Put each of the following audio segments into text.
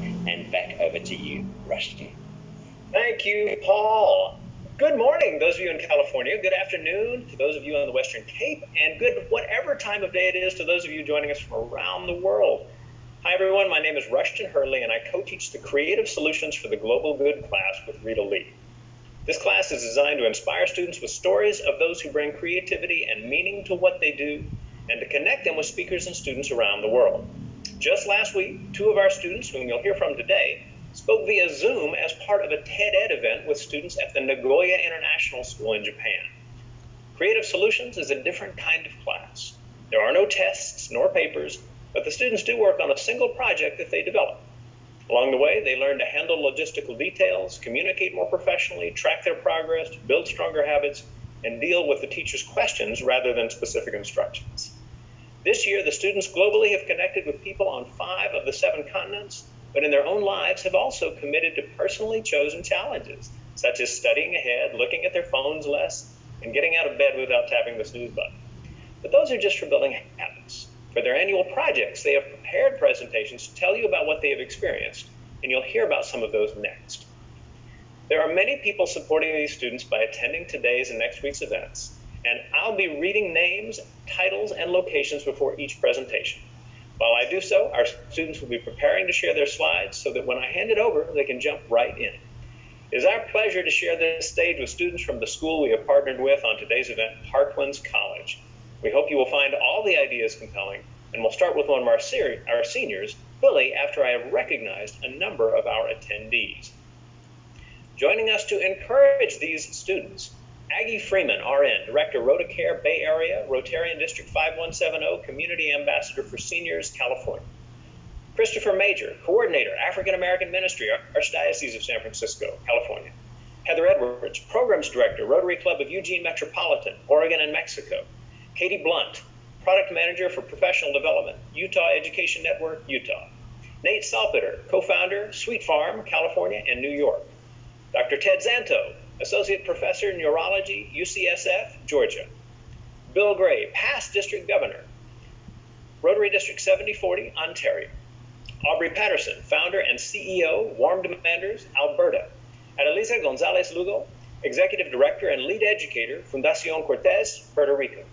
And back over to you, Rushton. Thank you, Paul. Good morning, those of you in California. Good afternoon to those of you on the Western Cape, and good whatever time of day it is to those of you joining us from around the world. Hi, everyone. My name is Rushton Hurley, and I co-teach the Creative Solutions for the Global Good class with Rita Lee. This class is designed to inspire students with stories of those who bring creativity and meaning to what they do, and to connect them with speakers and students around the world. Just last week, two of our students, whom you'll hear from today, spoke via Zoom as part of a TED-Ed event with students at the Nagoya International School in Japan. Creative Solutions is a different kind of class. There are no tests nor papers, but the students do work on a single project that they develop. Along the way, they learn to handle logistical details, communicate more professionally, track their progress, build stronger habits, and deal with the teacher's questions rather than specific instructions. This year, the students globally have connected with people on 5 of the 7 continents, but in their own lives have also committed to personally chosen challenges, such as studying ahead, looking at their phones less, and getting out of bed without tapping the snooze button. But those are just for building habits. For their annual projects, they have prepared presentations to tell you about what they have experienced, and you'll hear about some of those next. There are many people supporting these students by attending today's and next week's events, and I'll be reading names, titles, and locations before each presentation. While I do so, our students will be preparing to share their slides so that when I hand it over, they can jump right in. It is our pleasure to share this stage with students from the school we have partnered with on today's event, Parklands College. We hope you will find all the ideas compelling, and we'll start with one of our seniors, Billy, after I have recognized a number of our attendees. Joining us to encourage these students, Aggie Freeman, RN, Director, RotaCare Bay Area, Rotarian District 5170, Community Ambassador for Seniors, California. Christopher Major, Coordinator, African American Ministry, Archdiocese of San Francisco, California. Heather Edwards, Programs Director, Rotary Club of Eugene Metropolitan, Oregon and Mexico. Katie Blunt, Product Manager for Professional Development, Utah Education Network, Utah. Nate Salpeter, Co-Founder, Sweet Farm, California and New York. Dr. Ted Zanto, Associate Professor, Neurology, UCSF, Georgia. Bill Gray, past District Governor, Rotary District 7040, Ontario. Aubrey Patterson, Founder and CEO, Warm Demanders, Alberta. Adelisa Gonzalez Lugo, Executive Director and Lead Educator, Fundación Cortés, Puerto Rico.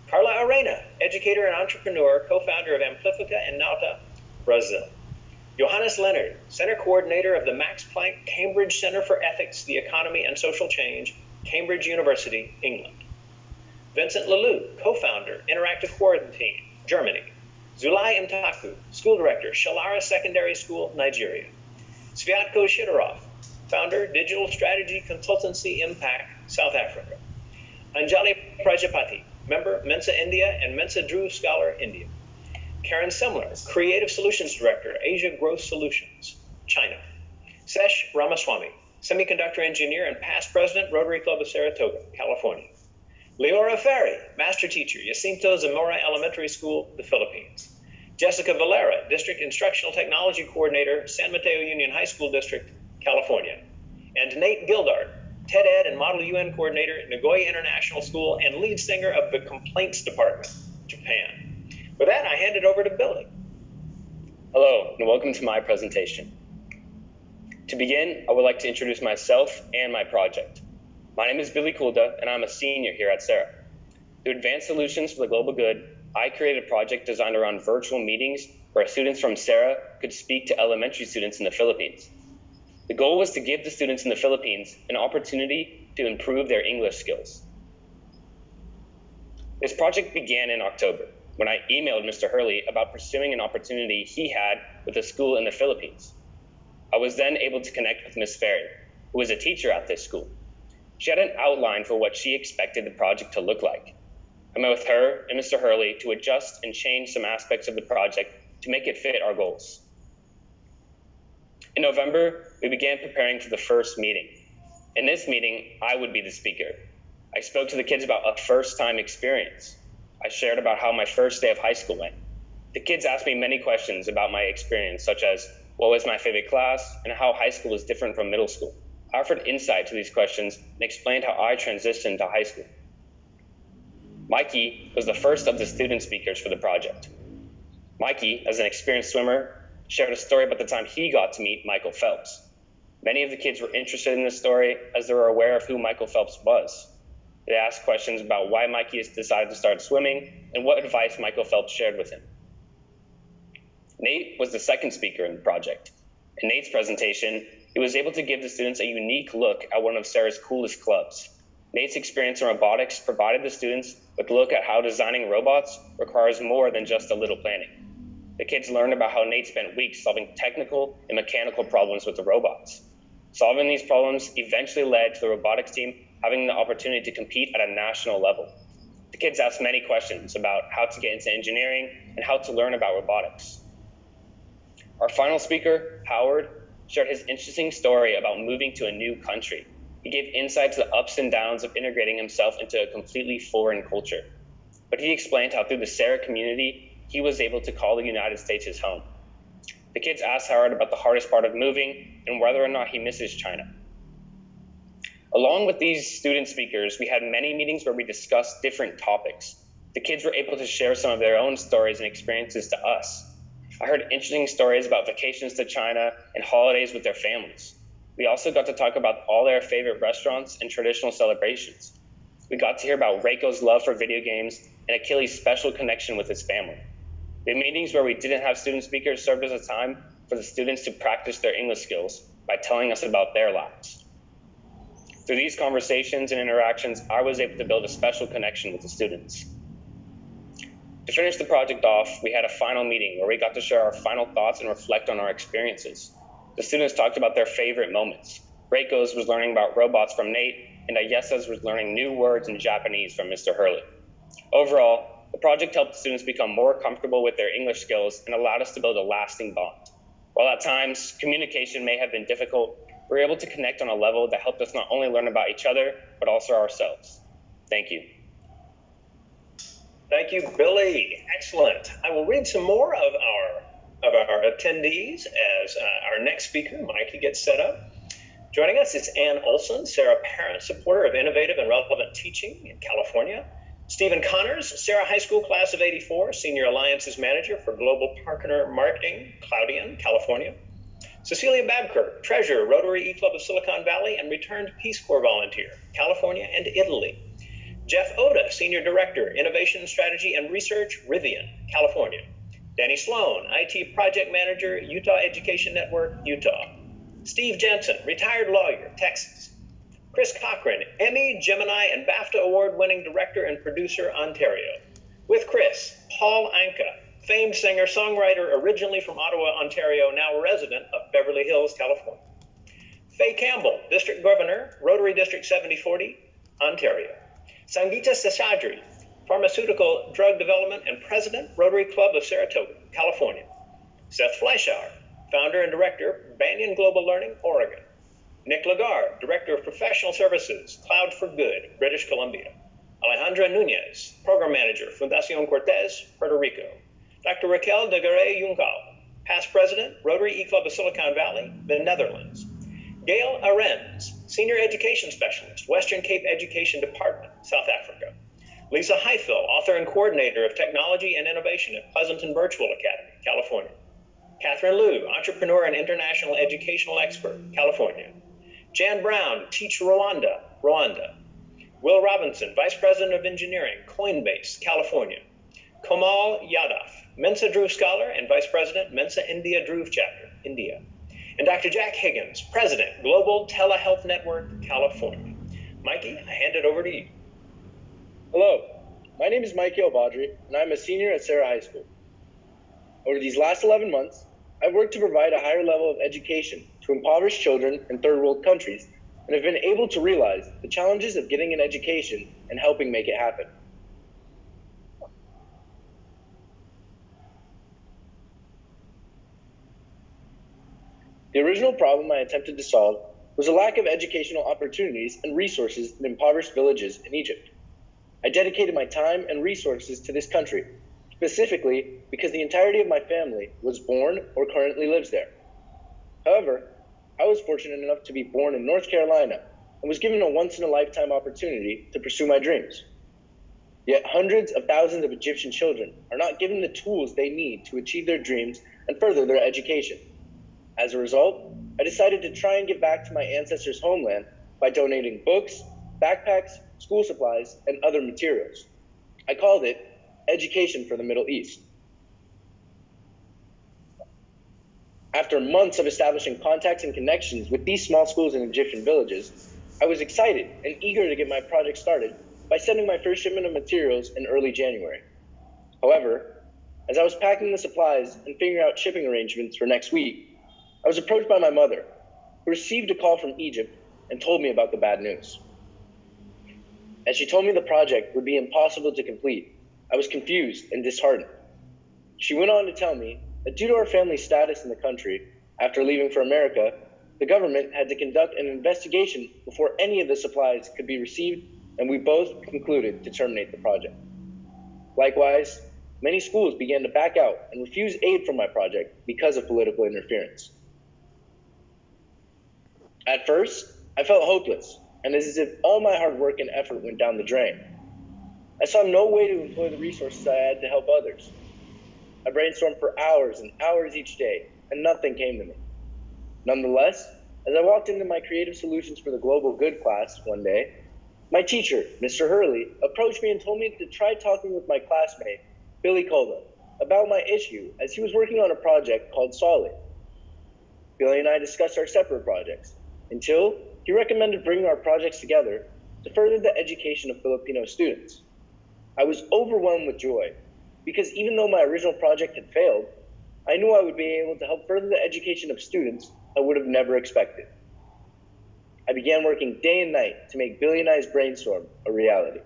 Carla Arena, Educator and Entrepreneur, Co-Founder of Amplifica and Nauta, Brazil. Johannes Leonard, Center Coordinator of the Max Planck Cambridge Center for Ethics, the Economy and Social Change, Cambridge University, England. Vincent Lalou, Co-Founder, Interactive Quarantine, Germany. Zulai Mtaku, School Director, Shalara Secondary School, Nigeria. Sviatko Shidorov, Founder, Digital Strategy Consultancy Impact, South Africa. Anjali Prajapati, Member, Mensa India and Mensa Dhruv Scholar, India. Karen Semler, Creative Solutions Director, Asia Growth Solutions, China. Sesh Ramaswamy, Semiconductor Engineer and past President, Rotary Club of Saratoga, California. Leora Ferry, Master Teacher, Jacinto Zamora Elementary School, the Philippines. Jessica Valera, District Instructional Technology Coordinator, San Mateo Union High School District, California. And Nate Gildart, TED-Ed and Model UN Coordinator at Nagoya International School and lead singer of the Complaints Department, Japan. With that, I hand it over to Billy. Hello, and welcome to my presentation. To begin, I would like to introduce myself and my project. My name is Billy Kulda, and I'm a senior here at SARA. Through Advanced Solutions for the Global Good, I created a project designed around virtual meetings where students from SARA could speak to elementary students in the Philippines. The goal was to give the students in the Philippines an opportunity to improve their English skills. This project began in October, when I emailed Mr. Hurley about pursuing an opportunity he had with a school in the Philippines. I was then able to connect with Ms. Ferry, who was a teacher at this school. She had an outline for what she expected the project to look like. I met with her and Mr. Hurley to adjust and change some aspects of the project to make it fit our goals. In November, we began preparing for the first meeting. In this meeting, I would be the speaker. I spoke to the kids about a first-time experience. I shared about how my first day of high school went. The kids asked me many questions about my experience, such as what was my favorite class and how high school was different from middle school. I offered insight to these questions and explained how I transitioned to high school. Mikey was the first of the student speakers for the project. Mikey, as an experienced swimmer, shared a story about the time he got to meet Michael Phelps. Many of the kids were interested in this story as they were aware of who Michael Phelps was. They asked questions about why Mikey has decided to start swimming and what advice Michael Phelps shared with him. Nate was the second speaker in the project. In Nate's presentation, he was able to give the students a unique look at one of Sarah's coolest clubs. Nate's experience in robotics provided the students with a look at how designing robots requires more than just a little planning. The kids learned about how Nate spent weeks solving technical and mechanical problems with the robots. Solving these problems eventually led to the robotics team having the opportunity to compete at a national level. The kids asked many questions about how to get into engineering and how to learn about robotics. Our final speaker, Howard, shared his interesting story about moving to a new country. He gave insight to the ups and downs of integrating himself into a completely foreign culture. But he explained how through the Sarah community, he was able to call the United States his home. The kids asked Howard about the hardest part of moving and whether or not he misses China. Along with these student speakers, we had many meetings where we discussed different topics. The kids were able to share some of their own stories and experiences to us. I heard interesting stories about vacations to China and holidays with their families. We also got to talk about all their favorite restaurants and traditional celebrations. We got to hear about Reiko's love for video games and Achilles' special connection with his family. The meetings where we didn't have student speakers served as a time for the students to practice their English skills by telling us about their lives. Through these conversations and interactions, I was able to build a special connection with the students. To finish the project off, we had a final meeting where we got to share our final thoughts and reflect on our experiences. The students talked about their favorite moments. Reiko's was learning about robots from Nate, and Ayesa's was learning new words in Japanese from Mr. Hurley. Overall, the project helped students become more comfortable with their English skills and allowed us to build a lasting bond. While at times communication may have been difficult, we were able to connect on a level that helped us not only learn about each other, but also ourselves. Thank you. Thank you, Billy. Excellent. I will read some more of our attendees as our next speaker, Mikey, gets set up. Joining us is Ann Olson, Sarah Parent supporter of innovative and relevant teaching in California. Stephen Connors, Sarah High School class of '84, Senior Alliances Manager for Global Partner Marketing, Claudian, California. Cecilia Babkirk, Treasurer, Rotary E-Club of Silicon Valley and returned Peace Corps volunteer, California and Italy. Jeff Oda, Senior Director, Innovation Strategy and Research, Rivian, California. Danny Sloan, IT Project Manager, Utah Education Network, Utah. Steve Jensen, retired lawyer, Texas. Chris Cochran, Emmy, Gemini, and BAFTA award-winning director and producer, Ontario. With Chris, Paul Anka, famed singer-songwriter originally from Ottawa, Ontario, now resident of Beverly Hills, California. Faye Campbell, District Governor, Rotary District 7040, Ontario. Sangeeta Seshadri, Pharmaceutical Drug Development and President, Rotary Club of Saratoga, California. Seth Fleischauer, Founder and Director, Banyan Global Learning, Oregon. Nick Lagarde, Director of Professional Services, Cloud for Good, British Columbia. Alejandra Nunez, Program Manager, Fundación Cortez, Puerto Rico. Dr. Raquel de Garay Juncal, Past President, Rotary E-Club of Silicon Valley, the Netherlands. Gail Arends, Senior Education Specialist, Western Cape Education Department, South Africa. Lisa Heifel, Author and Coordinator of Technology and Innovation at Pleasanton Virtual Academy, California. Catherine Liu, Entrepreneur and International Educational Expert, California. Jan Brown, Teach Rwanda, Rwanda. Will Robinson, Vice President of Engineering, Coinbase, California. Komal Yadav, Mensa Dhruv Scholar and Vice President, Mensa India Dhruv Chapter, India. And Dr. Jack Higgins, President, Global Telehealth Network, California. Mikey, I hand it over to you. Hello, my name is Mikey Obadri, and I'm a senior at Sarah High School. Over these last 11 months, I've worked to provide a higher level of education to impoverished children in third world countries, and have been able to realize the challenges of getting an education and helping make it happen. The original problem I attempted to solve was a lack of educational opportunities and resources in impoverished villages in Egypt. I dedicated my time and resources to this country, specifically because the entirety of my family was born or currently lives there. However, I was fortunate enough to be born in North Carolina and was given a once-in-a-lifetime opportunity to pursue my dreams. Yet hundreds of thousands of Egyptian children are not given the tools they need to achieve their dreams and further their education. As a result, I decided to try and give back to my ancestors' homeland by donating books, backpacks, school supplies, and other materials. I called it Education for the Middle East. After months of establishing contacts and connections with these small schools in Egyptian villages, I was excited and eager to get my project started by sending my first shipment of materials in early January. However, as I was packing the supplies and figuring out shipping arrangements for next week, I was approached by my mother, who received a call from Egypt and told me about the bad news. As she told me the project would be impossible to complete, I was confused and disheartened. She went on to tell me that due to our family's status in the country, after leaving for America, the government had to conduct an investigation before any of the supplies could be received, and we both concluded to terminate the project. Likewise, many schools began to back out and refuse aid from my project because of political interference. At first, I felt hopeless, and as if all my hard work and effort went down the drain. I saw no way to employ the resources I had to help others. I brainstormed for hours and hours each day, and nothing came to me. Nonetheless, as I walked into my Creative Solutions for the Global Good class one day, my teacher, Mr. Hurley, approached me and told me to try talking with my classmate, Billy Colvin, about my issue, as he was working on a project called Solid. Billy and I discussed our separate projects, until he recommended bringing our projects together to further the education of Filipino students. I was overwhelmed with joy, because even though my original project had failed, I knew I would be able to help further the education of students I would have never expected. I began working day and night to make Billy and I's brainstorm a reality.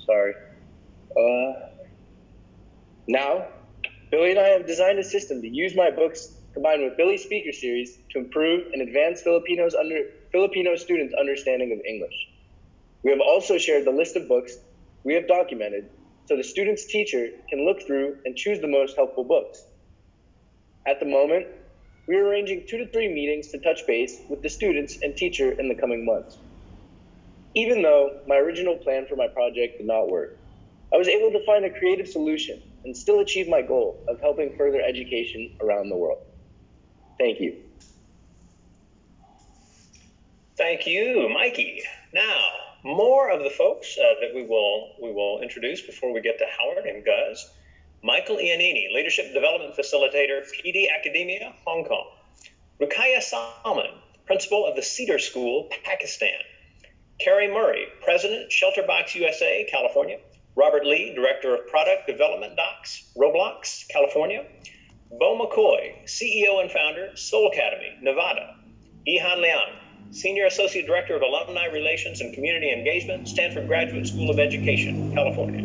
Sorry. Now, Billy and I have designed a system to use my books combined with Billy's speaker series to improve and advance Filipino students' understanding of English. We have also shared the list of books we have documented so the student's teacher can look through and choose the most helpful books. At the moment, we are arranging 2 to 3 meetings to touch base with the students and teacher in the coming months. Even though my original plan for my project did not work, I was able to find a creative solution and still achieve my goal of helping further education around the world. Thank you. Thank you, Mikey. Now, more of the folks that we will introduce before we get to Howard and Guz. Michael Iannini, Leadership Development Facilitator, PD Academia, Hong Kong. Rukaya Salman, Principal of the Cedar School, Pakistan. Carrie Murray, President, Shelterbox USA, California. Robert Lee, Director of Product Development Docs, Roblox, California. Bo McCoy, CEO and founder, Soul Academy, Nevada. Ihan Liang, Senior Associate Director of Alumni Relations and Community Engagement, Stanford Graduate School of Education, California.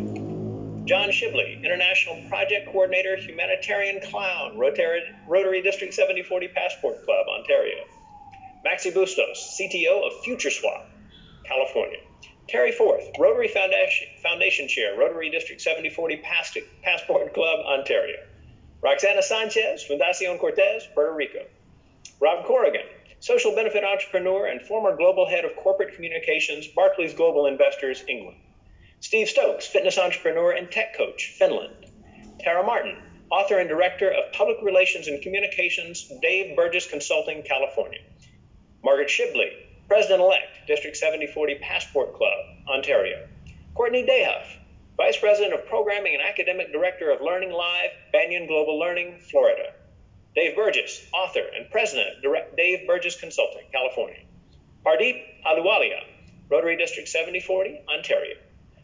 John Shibley, International Project Coordinator, Humanitarian Clown, Rotary District 7040 Passport Club, Ontario. Maxi Bustos, CTO of FutureSwap, California. Terry Forth, Rotary Foundation Chair, Rotary District 7040 Passport Club, Ontario. Roxana Sanchez, Fundacion Cortez, Puerto Rico. Rob Corrigan, Social Benefit Entrepreneur and former Global Head of Corporate Communications, Barclays Global Investors, England. Steve Stokes, Fitness Entrepreneur and Tech Coach, Finland. Tara Martin, Author and Director of Public Relations and Communications, Dave Burgess Consulting, California. Margaret Shibley, President-elect, District 7040 Passport Club, Ontario. Courtney Dehuff, Vice President of Programming and Academic Director of Learning Live, Banyan Global Learning, Florida. Dave Burgess, Author and President, Dave Burgess Consulting, California. Pardeep Aluwalia, Rotary District 7040, Ontario.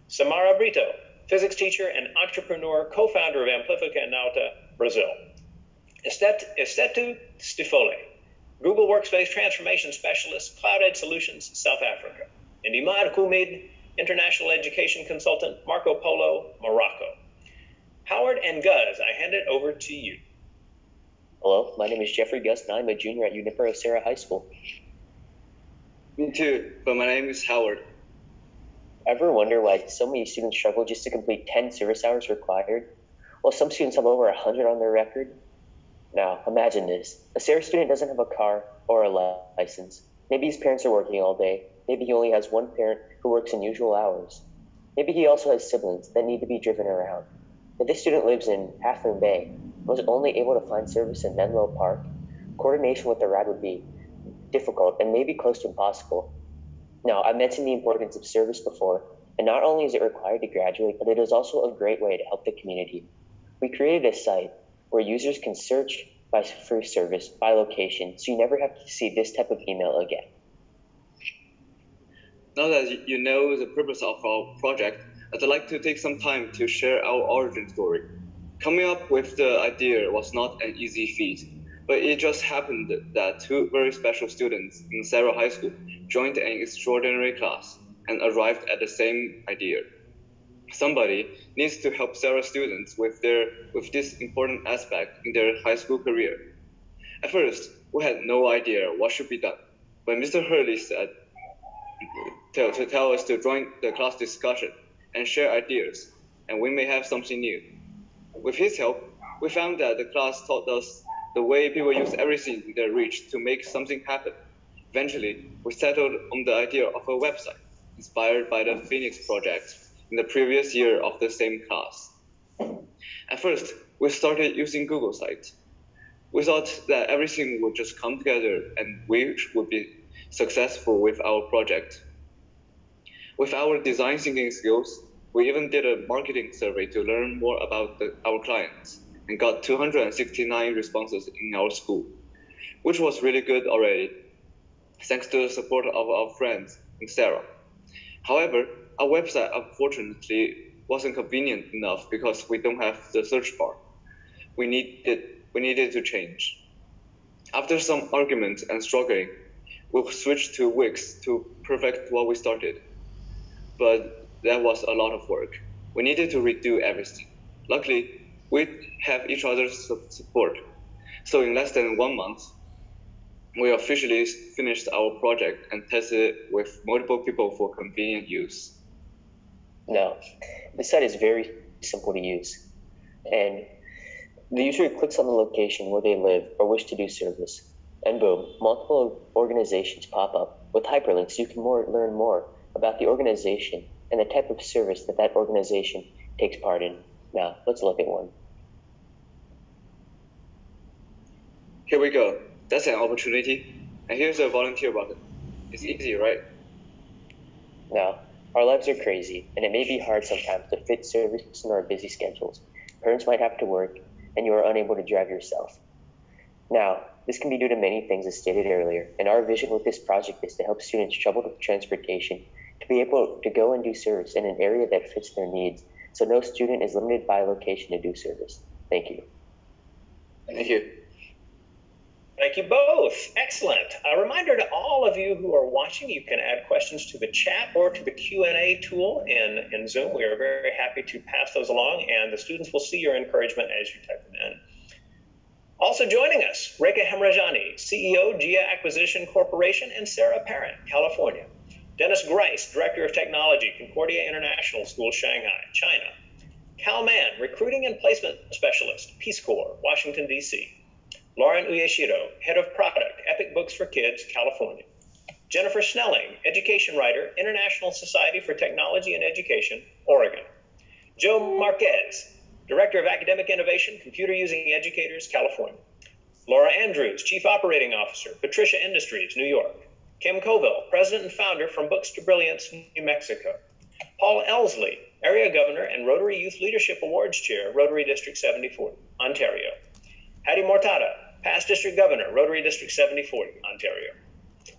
Samara Brito, Physics Teacher and Entrepreneur, Co-Founder of Amplifica Nauta, Brazil. Estetu Stifole, Google Workspace Transformation Specialist, Cloud Ed Solutions, South Africa. And Imad Kumid, International Education Consultant, Marco Polo, Morocco. Howard and Guz, I hand it over to you. Hello, my name is Jeffrey Gus, and I'm a junior at Junipero Serra High School. Me too, but my name is Howard. Ever wonder why so many students struggle just to complete 10 service hours required? Well, some students have over 100 on their record. Now, imagine this. A Serra student doesn't have a car or a license. Maybe his parents are working all day. Maybe he only has one parent who works unusual hours. Maybe he also has siblings that need to be driven around. If this student lives in Half Moon Bay and was only able to find service in Menlo Park, coordination with the ride would be difficult and maybe close to impossible. Now, I mentioned the importance of service before, and not only is it required to graduate, but it is also a great way to help the community. We created a site where users can search for service by location, so you never have to see this type of email again. Now that you know the purpose of our project, I'd like to take some time to share our origin story. Coming up with the idea was not an easy feat, but it just happened that two very special students in Serra High School joined an extraordinary class and arrived at the same idea. Somebody needs to help Serra students with this important aspect in their high school career. At first, we had no idea what should be done, but Mr. Hurley said to tell us to join the class discussion and share ideas, and we may have something new. With his help, we found that the class taught us the way people use everything in their reach to make something happen. Eventually, we settled on the idea of a website inspired by the Phoenix Project in the previous year of the same class. At first, we started using Google Sites. We thought that everything would just come together and we would be successful with our project. With our design thinking skills, we even did a marketing survey to learn more about our clients and got 269 responses in our school, which was really good already, thanks to the support of our friends in Serra. However, our website unfortunately wasn't convenient enough because we don't have the search bar. We needed to change. After some arguments and struggling, we switched to Wix to perfect what we started. But that was a lot of work. We needed to redo everything. Luckily, we have each other's support. So in less than 1 month, we officially finished our project and tested it with multiple people for convenient use. Now, the site is very simple to use, and the user clicks on the location where they live or wish to do service, and boom, multiple organizations pop up with hyperlinks so you can learn more about the organization and the type of service that organization takes part in. Now, let's look at one. Here we go. That's an opportunity. And here's a volunteer button. It's easy, right? Now, our lives are crazy, and it may be hard sometimes to fit service in our busy schedules. Parents might have to work, and you are unable to drive yourself. Now, this can be due to many things as stated earlier, and our vision with this project is to help students troubled with transportation to be able to go and do service in an area that fits their needs, so no student is limited by location to do service. Thank you. Thank you. Thank you both. Excellent. A reminder to all of you who are watching, you can add questions to the chat or to the Q&A tool in Zoom. We are very happy to pass those along, and the students will see your encouragement as you type them in. Also joining us, Rekha Hemrajani, CEO, GIA Acquisition Corporation, and Serra Parent, California. Dennis Grice, Director of Technology, Concordia International School, Shanghai, China. Cal Mann, Recruiting and Placement Specialist, Peace Corps, Washington, D.C. Lauren Uyeshiro, Head of Product, Epic Books for Kids, California. Jennifer Snelling, Education Writer, International Society for Technology and Education, Oregon. Joe Marquez, Director of Academic Innovation, Computer Using Educators, California. Laura Andrews, Chief Operating Officer, Patricia Industries, New York. Kim Colville, President and Founder from Books to Brilliance, New Mexico. Paul Elsley, Area Governor and Rotary Youth Leadership Awards Chair, Rotary District 7040, Ontario. Hattie Mortada, Past District Governor, Rotary District 7040, Ontario.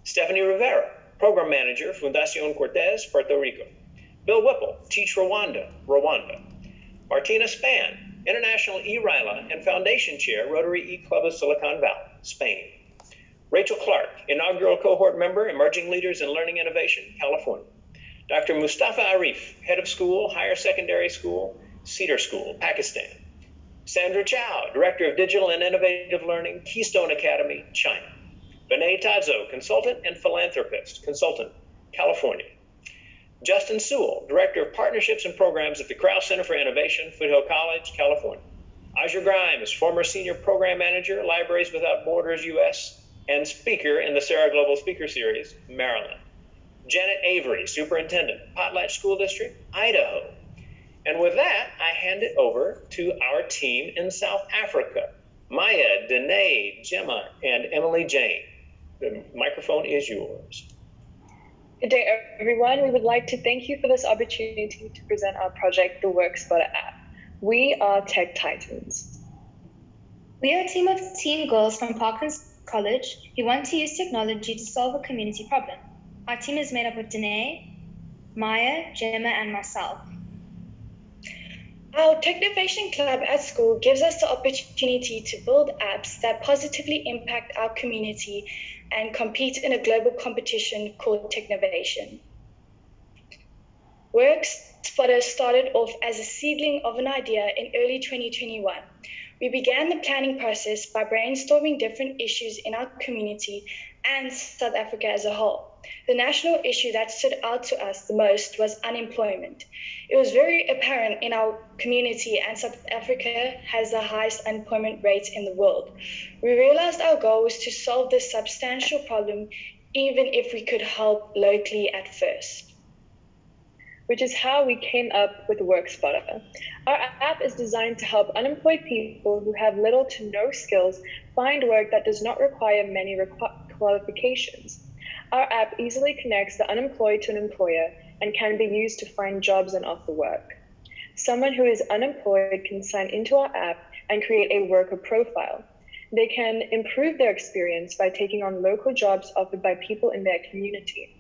Stephanie Rivera, Program Manager, Fundación Cortez, Puerto Rico. Bill Whipple, Teach Rwanda, Rwanda. Martina Span, International E-RILA and Foundation Chair, Rotary E-Club of Silicon Valley, Spain. Rachel Clark, Inaugural Cohort Member, Emerging Leaders in Learning Innovation, California. Dr. Mustafa Arif, Head of School, Higher Secondary School, Cedar School, Pakistan. Sandra Chow, Director of Digital and Innovative Learning, Keystone Academy, China. Vinay Tadzo, Consultant and Philanthropist, Consultant, California. Justin Sewell, Director of Partnerships and Programs at the Krauss Center for Innovation, Foothill College, California. Aja Grimes, former Senior Program Manager, Libraries Without Borders, U.S., and speaker in the Sarah Global Speaker Series, Maryland. Janet Avery, Superintendent, Potlatch School District, Idaho. And with that, I hand it over to our team in South Africa, Maya, Danae, Gemma, and Emily Jane. The microphone is yours. Good day, everyone. We would like to thank you for this opportunity to present our project, the WorkSpotter app. We are Tech Titans. We are a team of teen girls from Parklands College who want to use technology to solve a community problem. Our team is made up of Danae, Maya, Gemma, and myself. Our Technovation Club at school gives us the opportunity to build apps that positively impact our community and compete in a global competition called Technovation. WorkSpotter started off as a seedling of an idea in early 2021. We began the planning process by brainstorming different issues in our community and South Africa as a whole. The national issue that stood out to us the most was unemployment. It was very apparent in our community, and South Africa has the highest unemployment rate in the world. We realized our goal was to solve this substantial problem, even if we could help locally at first. Which is how we came up with WorkSpotter. Our app is designed to help unemployed people who have little to no skills find work that does not require many qualifications. Our app easily connects the unemployed to an employer and can be used to find jobs and offer work. Someone who is unemployed can sign into our app and create a worker profile. They can improve their experience by taking on local jobs offered by people in their community.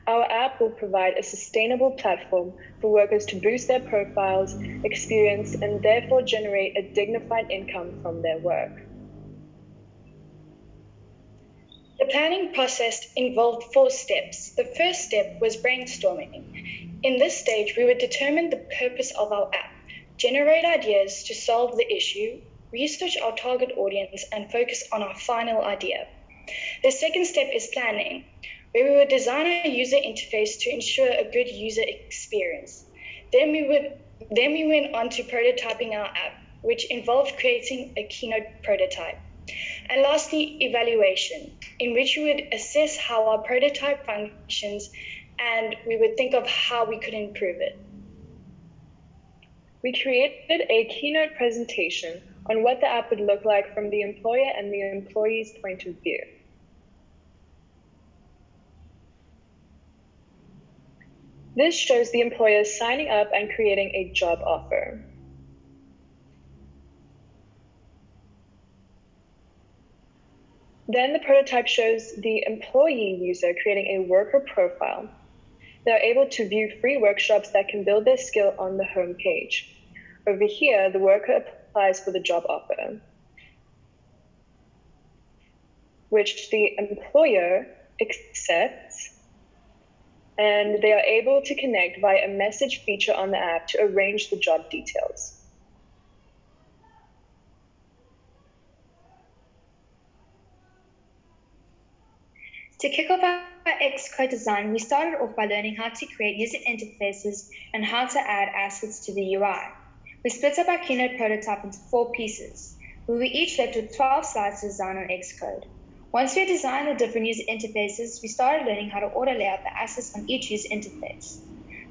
Our app will provide a sustainable platform for workers to boost their profiles, experience, and therefore generate a dignified income from their work. The planning process involved 4 steps. The first step was brainstorming. In this stage, we would determine the purpose of our app, generate ideas to solve the issue, research our target audience, and focus on our final idea. The second step is planning, where we would design a user interface to ensure a good user experience. Then we went on to prototyping our app, which involved creating a Keynote prototype. And lastly, evaluation, in which we would assess how our prototype functions and we would think of how we could improve it. We created a keynote presentation on what the app would look like from the employer and the employee's point of view. This shows the employer signing up and creating a job offer. Then the prototype shows the employee user creating a worker profile. They're able to view free workshops that can build their skill on the home page. Over here, the worker applies for the job offer, which the employer accepts, and they are able to connect via a message feature on the app to arrange the job details. To kick off our Xcode design, we started off by learning how to create user interfaces and how to add assets to the UI. We split up our Keynote prototype into 4 pieces. We were each left with 12 slides to design on Xcode. Once we had designed the different user interfaces, we started learning how to auto layout the assets on each user interface.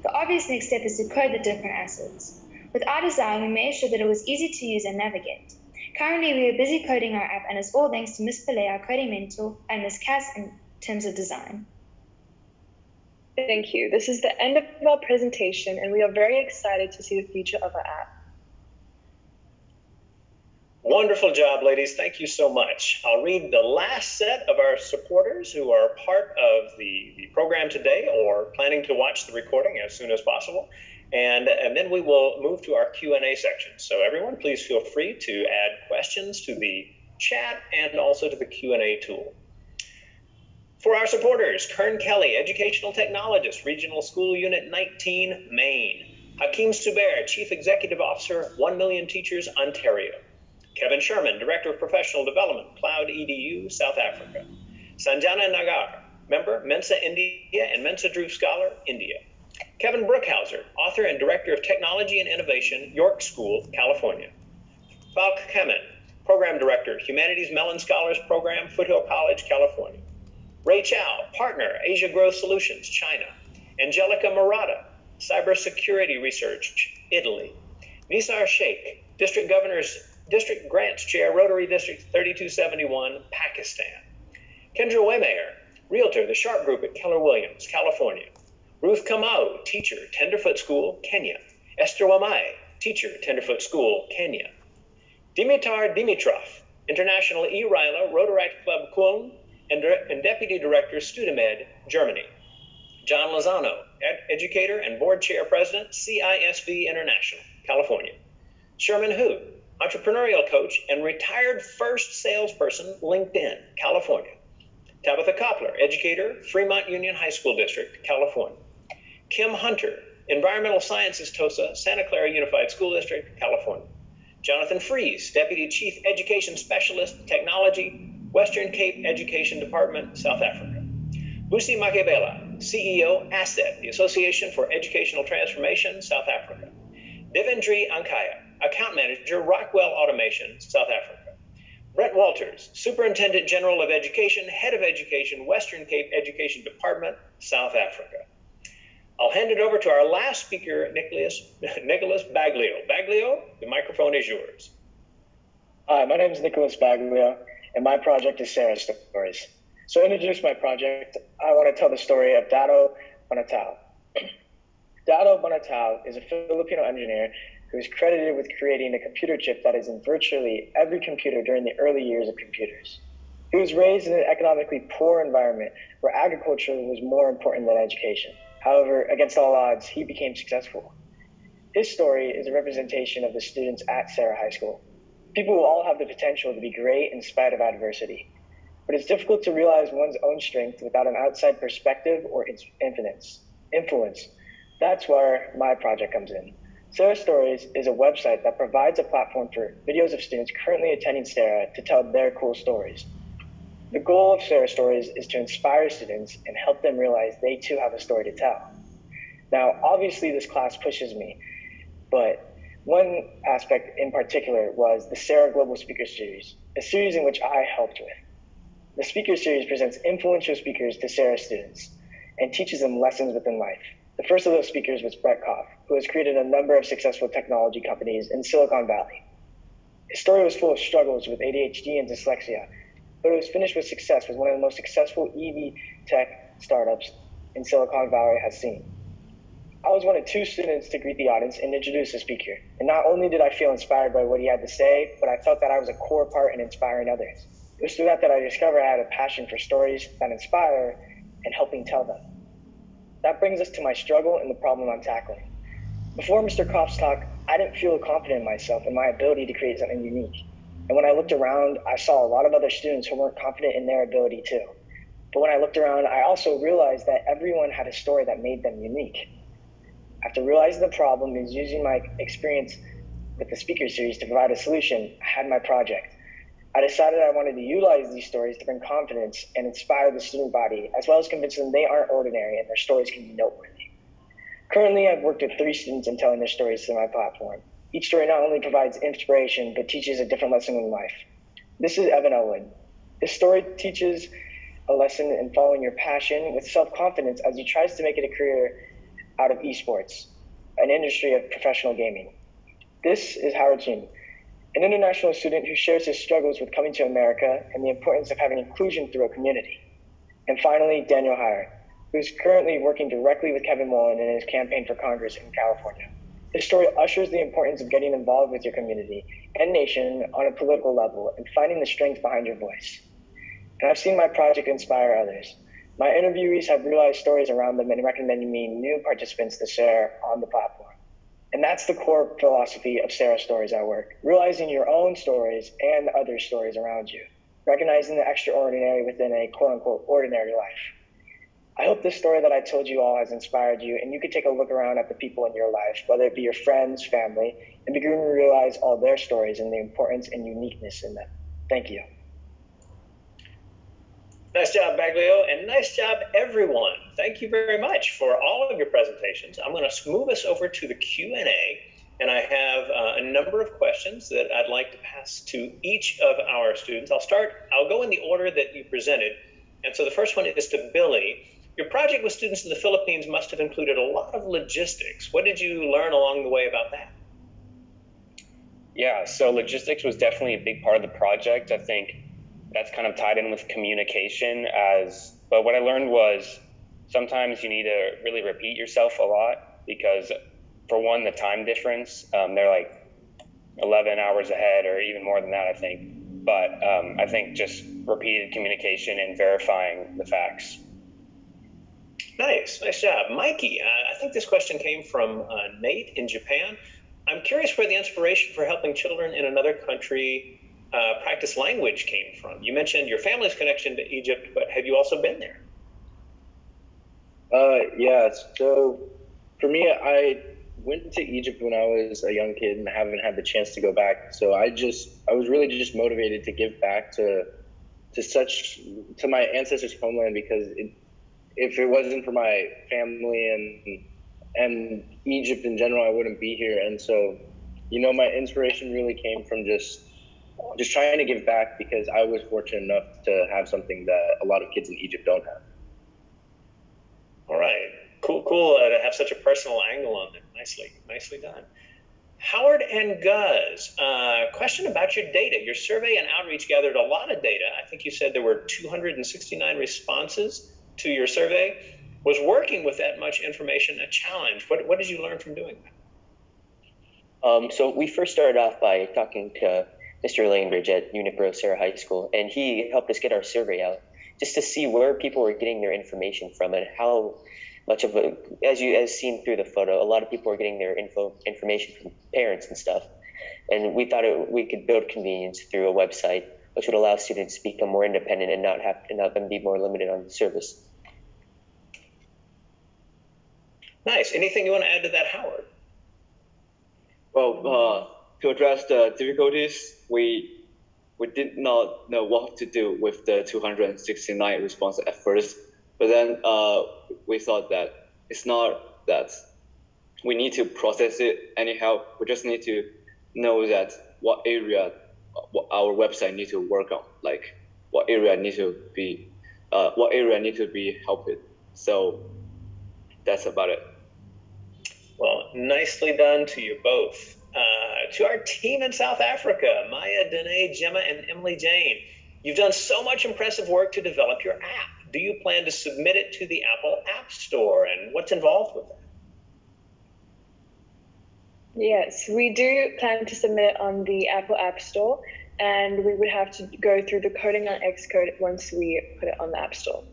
The obvious next step is to code the different assets. With our design, we made sure that it was easy to use and navigate. Currently, we are busy coding our app, and it's all thanks to Ms. Pillay, our coding mentor, and Ms. Cass in terms of design. Thank you. This is the end of our presentation, and we are very excited to see the future of our app. Wonderful job, ladies. Thank you so much. I'll read the last set of our supporters who are part of the program today or planning to watch the recording as soon as possible. And then we will move to our Q&A section. So everyone, please feel free to add questions to the chat and also to the Q&A tool. For our supporters, Kern Kelly, Educational Technologist, Regional School Unit 19, Maine. Hakeem Subair, Chief Executive Officer, 1 Million Teachers, Ontario. Kevin Sherman, Director of Professional Development, Cloud EDU, South Africa. Sanjana Nagar, member, Mensa India and Mensa Dhruv Scholar, India. Kevin Brookhauser, author and Director of Technology and Innovation, York School, California. Falk Kemen, Program Director, Humanities Mellon Scholars Program, Foothill College, California. Ray Chow, Partner, Asia Growth Solutions, China. Angelica Murata, Cybersecurity Research, Italy. Nisar Sheikh, District Grants Chair, Rotary District 3271, Pakistan. Kendra Waymayer, Realtor, The Sharp Group at Keller Williams, California. Ruth Kamau, Teacher, Tenderfoot School, Kenya. Esther Wamai, Teacher, Tenderfoot School, Kenya. Dimitar Dimitrov, International E-Ryla, Rotaract Club Köln, and Deputy Director, Studimed, Germany. John Lozano, Educator and Board Chair President, CISV International, California. Sherman Hu, Entrepreneurial Coach and Retired First Salesperson, LinkedIn, California. Tabitha Koppler, Educator, Fremont Union High School District, California. Kim Hunter, Environmental Sciences TOSA, Santa Clara Unified School District, California. Jonathan Fries, Deputy Chief Education Specialist, Technology, Western Cape Education Department, South Africa. Busi Makebela, CEO, ASSET, the Association for Educational Transformation, South Africa. Devendri Ankaya, Account Manager, Rockwell Automation, South Africa. Brent Walters, Superintendent General of Education, Head of Education, Western Cape Education Department, South Africa. I'll hand it over to our last speaker, Nicholas Baglio. Baglio, the microphone is yours. Hi, my name is Nicholas Baglio, and my project is Sarah Stories. So to introduce my project, I want to tell the story of Dado Banatao. Dado Banatao is a Filipino engineer who is credited with creating a computer chip that is in virtually every computer during the early years of computers. He was raised in an economically poor environment where agriculture was more important than education. However, against all odds, he became successful. His story is a representation of the students at Sarah High School. People will all have the potential to be great in spite of adversity, but it's difficult to realize one's own strength without an outside perspective or its influence. That's where my project comes in. Sarah Stories is a website that provides a platform for videos of students currently attending Sarah to tell their cool stories. The goal of Sarah Stories is to inspire students and help them realize they too have a story to tell. Now, obviously this class pushes me, but one aspect in particular was the Sarah Global Speaker Series, a series in which I helped with. The Speaker Series presents influential speakers to Sarah students and teaches them lessons within life. The first of those speakers was Brett Koff, who has created a number of successful technology companies in Silicon Valley. His story was full of struggles with ADHD and dyslexia, but it was finished with success with one of the most successful EV tech startups in Silicon Valley has seen. I was one of 2 students to greet the audience and introduce the speaker. And not only did I feel inspired by what he had to say, but I felt that I was a core part in inspiring others. It was through that I discovered I had a passion for stories that inspire and helping tell them. That brings us to my struggle and the problem I'm tackling. Before Mr. Koff's talk, I didn't feel confident in myself and my ability to create something unique. And when I looked around, I saw a lot of other students who weren't confident in their ability too. But when I looked around, I also realized that everyone had a story that made them unique. After realizing the problem and using my experience with the speaker series to provide a solution, I had my project. I decided I wanted to utilize these stories to bring confidence and inspire the student body, as well as convince them they aren't ordinary and their stories can be noteworthy. Currently, I've worked with 3 students in telling their stories through my platform. Each story not only provides inspiration, but teaches a different lesson in life. This is Evan Elwood. His story teaches a lesson in following your passion with self-confidence as he tries to make it a career out of esports, an industry of professional gaming. This is Howard Sheen, an international student who shares his struggles with coming to America and the importance of having inclusion through a community. And finally, Daniel Heyer, who is currently working directly with Kevin Mullen in his campaign for Congress in California. His story ushers the importance of getting involved with your community and nation on a political level and finding the strength behind your voice. And I've seen my project inspire others. My interviewees have realized stories around them and recommended me new participants to share on the platform. And that's the core philosophy of Sarah Stories at Work, realizing your own stories and other stories around you, recognizing the extraordinary within a quote-unquote ordinary life. I hope this story that I told you all has inspired you, and you could take a look around at the people in your life, whether it be your friends, family, and begin to realize all their stories and the importance and uniqueness in them. Thank you. Nice job, Baglio, and nice job, everyone. Thank you very much for all of your presentations. I'm going to move us over to the Q&A, and I have a number of questions that I'd like to pass to each of our students. I'll go in the order that you presented. And so the first one is to Billy. Your project with students in the Philippines must have included a lot of logistics. What did you learn along the way about that? Yeah, so logistics was definitely a big part of the project. I think that's kind of tied in with communication but what I learned was sometimes you need to really repeat yourself a lot because for one, the time difference, they're like 11 hours ahead or even more than that, I think. But I think just repeated communication and verifying the facts. Nice job. Mikey, I think this question came from Nate in Japan. I'm curious where the inspiration for helping children in another country practice language came from. You mentioned your family's connection to Egypt, but have you also been there? Yeah, so for me, I went to Egypt when I was a young kid and haven't had the chance to go back. So I was really just motivated to give back to my ancestors' homeland because if it wasn't for my family and Egypt in general, I wouldn't be here. And so, my inspiration really came from just trying to give back because I was fortunate enough to have something that a lot of kids in Egypt don't have. All right, cool to have such a personal angle on it. Nicely done. Howard and Guz, question about your data. Your survey and outreach gathered a lot of data. I think you said there were 269 responses to your survey. Was working with that much information a challenge? What did you learn from doing that? So we first started off by talking to Mr. Langbridge at Unipro Serra High School, and he helped us get our survey out just to see where people were getting their information from and how much of as seen through the photo, a lot of people were getting their information from parents and stuff. And we thought we could build convenience through a website, which would allow students to become more independent and not them be more limited on service. Nice. Anything you want to add to that, Howard? Well, to address the difficulties, we did not know what to do with the 269 responses at first, but then we thought that it's not that we need to process it anyhow. We just need to know that what area our website needs to work on, like what area need to be helped. So that's about it. Well, nicely done to you both. To our team in South Africa, Maya, Danae, Gemma, and Emily Jane, you've done so much impressive work to develop your app. Do you plan to submit it to the Apple App Store, and what's involved with that? Yes, we do plan to submit it on the Apple App Store, and we would have to go through the coding on Xcode once we put it on the App Store.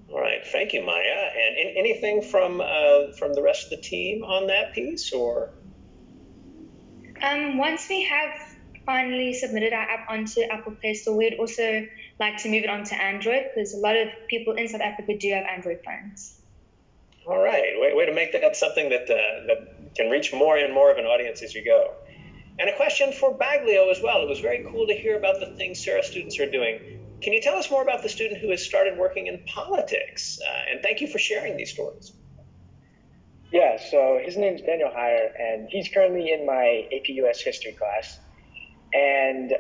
All right, thank you, Maya. And anything from the rest of the team on that piece, or? Once we have finally submitted our app onto Apple Play Store, we'd also like to move it onto Android because a lot of people in South Africa do have Android phones. All right, way to make that something that can reach more and more of an audience as you go. And a question for Baglio as well. It was very cool to hear about the things Serra students are doing. Can you tell us more about the student who has started working in politics? And thank you for sharing these stories. Yeah, so his name's Daniel Heyer, and he's currently in my AP US history class. And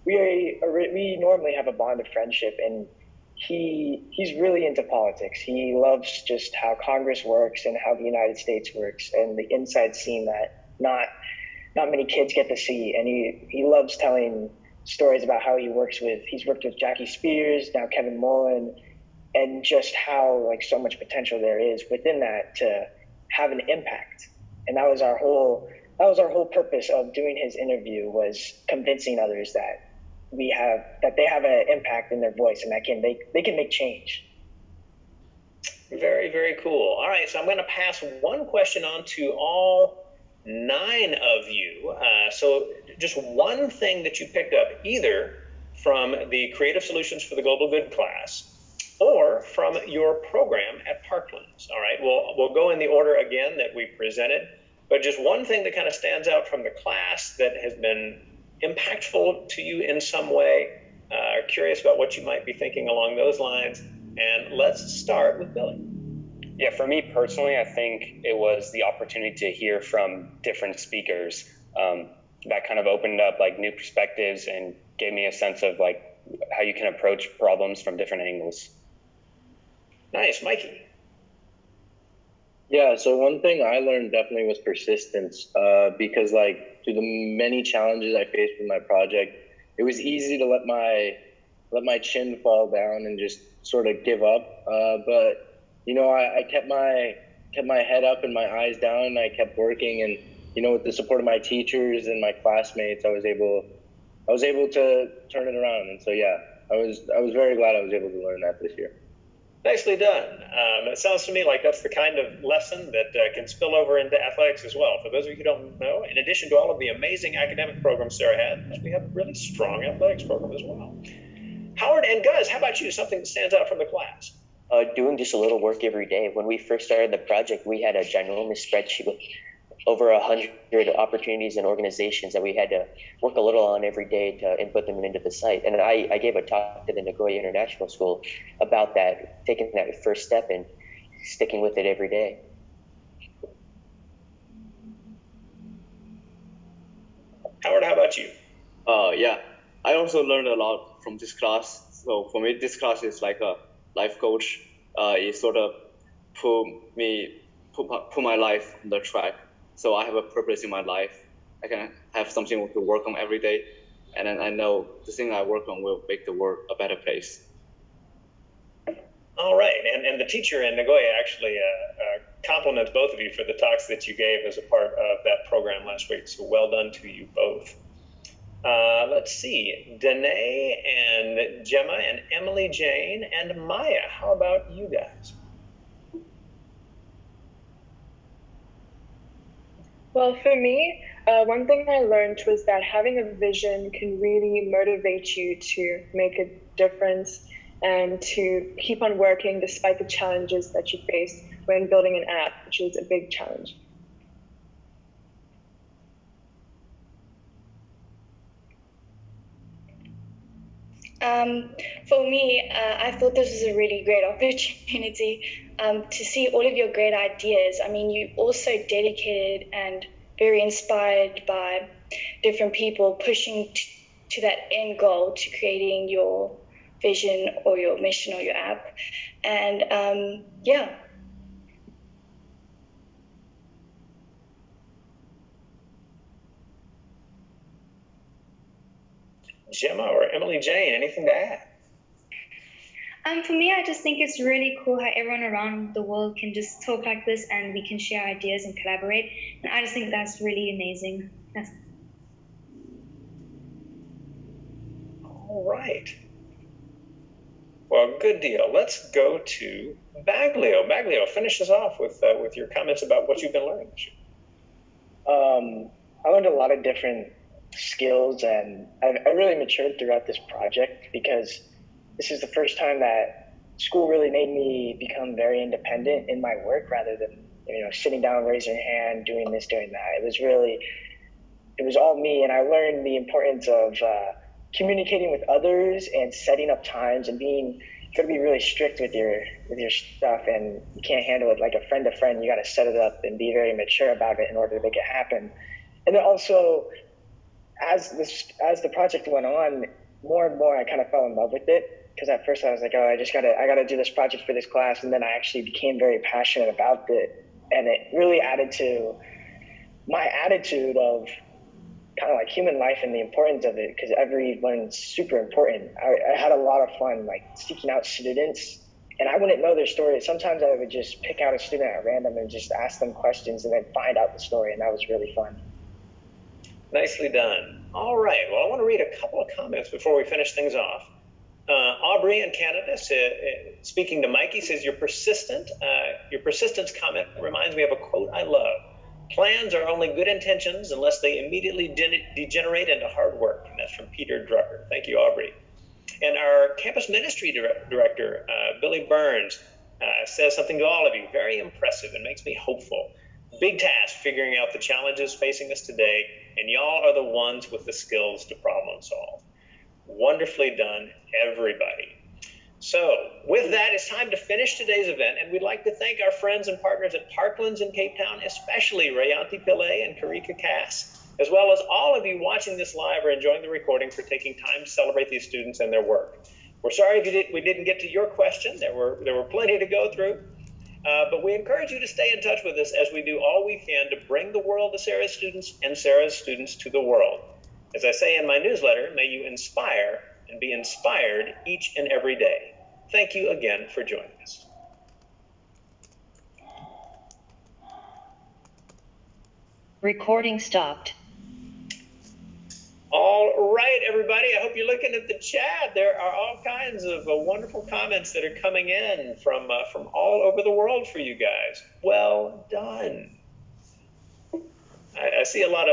we normally have a bond of friendship, and he's really into politics. He loves just how Congress works and how the United States works and the inside scene that not many kids get to see. And he loves telling stories about how he's worked with Jackie Spears, now Kevin Mullen, and just how so much potential there is within that to have an impact. And that was our whole purpose of doing his interview, was convincing others that they have an impact in their voice and that they can make change. Very, very cool. All right, so I'm going to pass one question on to all 9 of you. So just one thing that you picked up either from the Creative Solutions for the Global Good class, or from your program at Parklands. All right, we'll go in the order again that we presented, but just one thing that kind of stands out from the class that has been impactful to you in some way. Curious about what you might be thinking along those lines. And let's start with Billy. Yeah, for me personally, I think it was the opportunity to hear from different speakers that kind of opened up like new perspectives and gave me a sense of like how you can approach problems from different angles. Nice, Mikey. Yeah, so one thing I learned definitely was persistence, because like through the many challenges I faced with my project, it was easy to let my chin fall down and just sort of give up. But you know, I kept my head up and my eyes down, and I kept working. And you know, with the support of my teachers and my classmates, I was able to turn it around. And so yeah, I was very glad I was able to learn that this year. Nicely done. It sounds to me like that's the kind of lesson that can spill over into athletics as well. For those of you who don't know, in addition to all of the amazing academic programs Sarah has, we have a really strong athletics program as well. Howard and Gus, how about you? Something that stands out from the class? Doing just a little work every day. When we first started the project, we had a ginormous spreadsheet with over 100 opportunities and organizations that we had to work a little on every day to input them into the site. And I gave a talk to the Nagoya International School about that, taking that first step and sticking with it every day. Howard, how about you? Yeah, I also learned a lot from this class. So for me, this class is like a life coach. It sort of put my life on the track. So I have a purpose in my life. I can have something to work on every day. And then I know the thing I work on will make the world a better place. All right. And the teacher in Nagoya actually compliments both of you for the talks that you gave as a part of that program last week. So well done to you both. Let's see. Danae and Gemma and Emily Jane and Maya. How about you guys? Well, for me, one thing I learned was that having a vision can really motivate you to make a difference and to keep on working despite the challenges that you face when building an app, which is a big challenge. For me, I thought this was a really great opportunity to see all of your great ideas. I mean, you also dedicated and very inspired by different people pushing to that end goal, to creating your vision or your mission or your app. And yeah. Gemma or Emily Jane, anything to add? For me, I just think it's really cool how everyone around the world can just talk like this and we can share ideas and collaborate. And I just think that's really amazing. All right. Well, good deal. Let's go to Baglio. Baglio, finish us off with your comments about what you've been learning this year. I learned a lot of different skills, and I really matured throughout this project because this is the first time that school really made me become very independent in my work rather than, sitting down, raising your hand, doing this, doing that. It was all me, and I learned the importance of communicating with others and setting up times and you got to be really strict with your stuff, and you can't handle it like a friend to friend. You got to set it up and be very mature about it in order to make it happen. And then also, as the project went on, more and more I kind of fell in love with it. Because at first I was like, oh, I gotta do this project for this class, and then I actually became very passionate about it, and it really added to my attitude of kind of like human life and the importance of it, because everyone's super important. I had a lot of fun like seeking out students, and I wouldn't know their story. Sometimes I would just pick out a student at random and just ask them questions and then find out the story, and that was really fun. Nicely done. All right. Well, I want to read a couple of comments before we finish things off. Aubrey in Canada, speaking to Mikey, says your persistence comment reminds me of a quote I love. Plans are only good intentions unless they immediately degenerate into hard work. And that's from Peter Drucker. Thank you, Aubrey. campus ministry director, Billy Burns, says something to all of you, very impressive and makes me hopeful. Big task figuring out the challenges facing us today, and y'all are the ones with the skills to problem solve. Wonderfully done, everybody. So with that, it's time to finish today's event, and we'd like to thank our friends and partners at Parklands in Cape Town, especially Rayanti Pillay and Karika Cass, as well as all of you watching this live or enjoying the recording for taking time to celebrate these students and their work. We're sorry we didn't get to your question. There were plenty to go through, but we encourage you to stay in touch with us as we do all we can to bring the world to Sarah's students and Sarah's students to the world. As I say in my newsletter, may you inspire and be inspired each and every day. Thank you again for joining us. Recording stopped. All right, everybody. I hope you're looking at the chat. There are all kinds of wonderful comments that are coming in from all over the world for you guys. Well done. I see a lot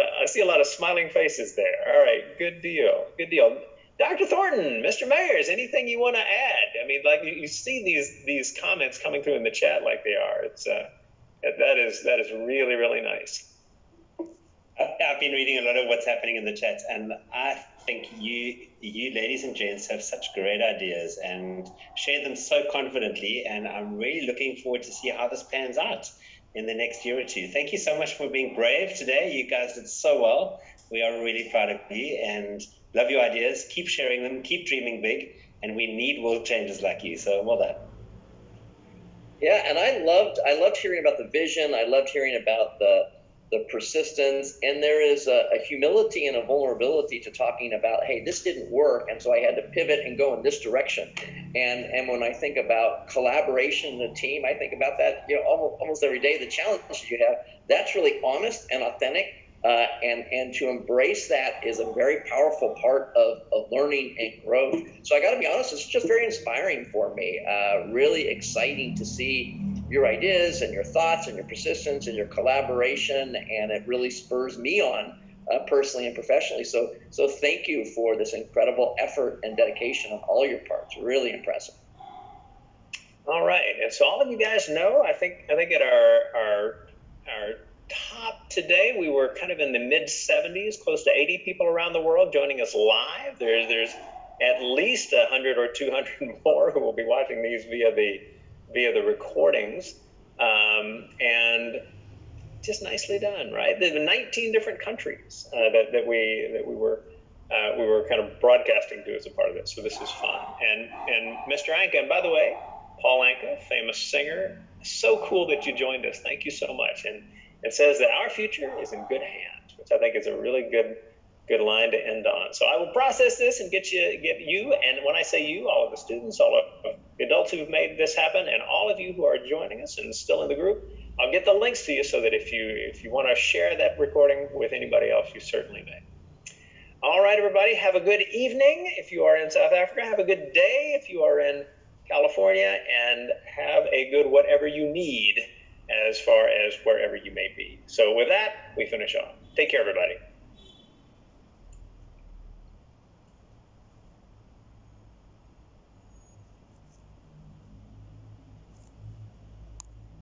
of smiling faces there. All right, good deal. Good deal. Dr. Thornton, Mr. Mayers, anything you want to add? I mean, like you see these comments coming through in the chat like they are. It's that is really, really nice. I've been reading a lot of what's happening in the chat, and I think you ladies and gents have such great ideas and share them so confidently, and I'm really looking forward to see how this pans out in the next year or two. Thank you so much for being brave today. You guys did so well. We are really proud of you and love your ideas. Keep sharing them, keep dreaming big, and we need world changers like you, so well done. Yeah, and I loved hearing about the vision. I loved hearing about the persistence, and there is a humility and a vulnerability to talking about, hey, this didn't work, and so I had to pivot and go in this direction. And when I think about collaboration in a team, I think about that, almost every day, the challenges you have. That's really honest and authentic, and to embrace that is a very powerful part of learning and growth. So I got to be honest, it's just very inspiring for me, really exciting to see your ideas and your thoughts and your persistence and your collaboration, and it really spurs me on personally and professionally. So thank you for this incredible effort and dedication on all your parts. Really impressive. All right, and so all of you guys know, I think at our top today, we were kind of in the mid 70s, close to 80 people around the world joining us live. There's at least 100 or 200 more who will be watching these via the recordings, and just nicely done, right? There's 19 different countries that we were kind of broadcasting to as a part of it. So this is fun. And Mr. Anka, and by the way, Paul Anka, famous singer, so cool that you joined us. Thank you so much. And it says that our future is in good hands, which I think is a really good line to end on. So I will process this and get you, and when I say you, all of the students, all of the adults who've made this happen, and all of you who are joining us and still in the group, I'll get the links to you so that if you want to share that recording with anybody else, you certainly may. All right, everybody, have a good evening if you are in South Africa. Have a good day if you are in California, and have a good whatever you need as far as wherever you may be. So with that, we finish off. Take care, everybody.